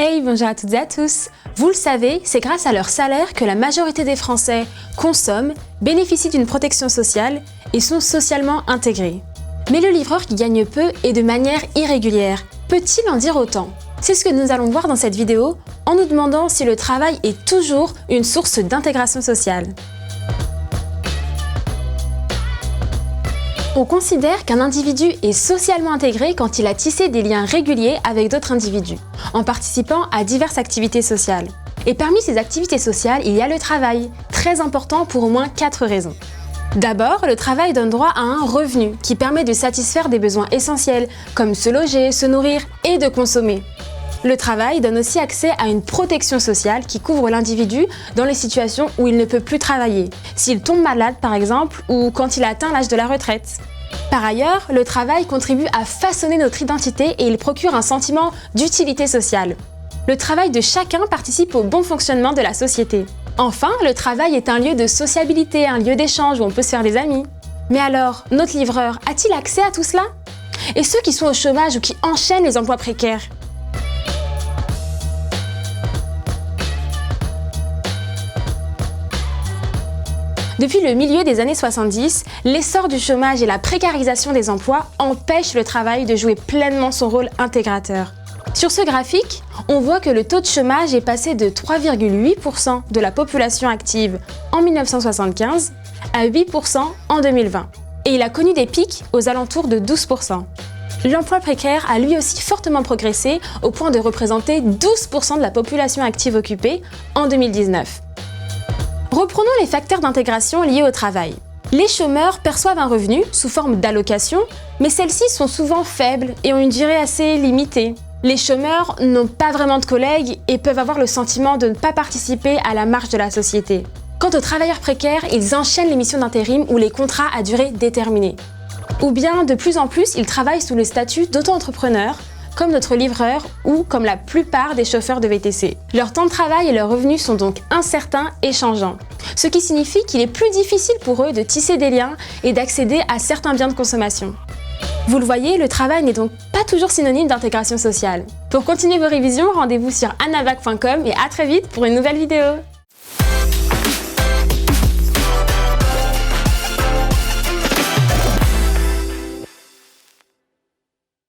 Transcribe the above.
Hey, bonjour à toutes et à tous. Vous le savez, c'est grâce à leur salaire que la majorité des Français consomment, bénéficient d'une protection sociale et sont socialement intégrés. Mais le livreur qui gagne peu et de manière irrégulière, peut-il en dire autant? C'est ce que nous allons voir dans cette vidéo en nous demandant si le travail est toujours une source d'intégration sociale. On considère qu'un individu est socialement intégré quand il a tissé des liens réguliers avec d'autres individus, en participant à diverses activités sociales. Et parmi ces activités sociales, il y a le travail, très important pour au moins 4 raisons. D'abord, le travail donne droit à un revenu qui permet de satisfaire des besoins essentiels, comme se loger, se nourrir et de consommer. Le travail donne aussi accès à une protection sociale qui couvre l'individu dans les situations où il ne peut plus travailler, s'il tombe malade par exemple, ou quand il atteint l'âge de la retraite. Par ailleurs, le travail contribue à façonner notre identité et il procure un sentiment d'utilité sociale. Le travail de chacun participe au bon fonctionnement de la société. Enfin, le travail est un lieu de sociabilité, un lieu d'échange où on peut se faire des amis. Mais alors, notre livreur a-t-il accès à tout cela? Et ceux qui sont au chômage ou qui enchaînent les emplois précaires? Depuis le milieu des années 70, l'essor du chômage et la précarisation des emplois empêchent le travail de jouer pleinement son rôle intégrateur. Sur ce graphique, on voit que le taux de chômage est passé de 3,8% de la population active en 1975 à 8% en 2020. Et il a connu des pics aux alentours de 12%. L'emploi précaire a lui aussi fortement progressé au point de représenter 12% de la population active occupée en 2019. Reprenons les facteurs d'intégration liés au travail. Les chômeurs perçoivent un revenu sous forme d'allocation, mais celles-ci sont souvent faibles et ont une durée assez limitée. Les chômeurs n'ont pas vraiment de collègues et peuvent avoir le sentiment de ne pas participer à la marche de la société. Quant aux travailleurs précaires, ils enchaînent les missions d'intérim ou les contrats à durée déterminée. Ou bien, de plus en plus, ils travaillent sous le statut d'auto-entrepreneur, comme notre livreur ou comme la plupart des chauffeurs de VTC. Leur temps de travail et leurs revenus sont donc incertains et changeants, ce qui signifie qu'il est plus difficile pour eux de tisser des liens et d'accéder à certains biens de consommation. Vous le voyez, le travail n'est donc pas toujours synonyme d'intégration sociale. Pour continuer vos révisions, rendez-vous sur annavac.com et à très vite pour une nouvelle vidéo.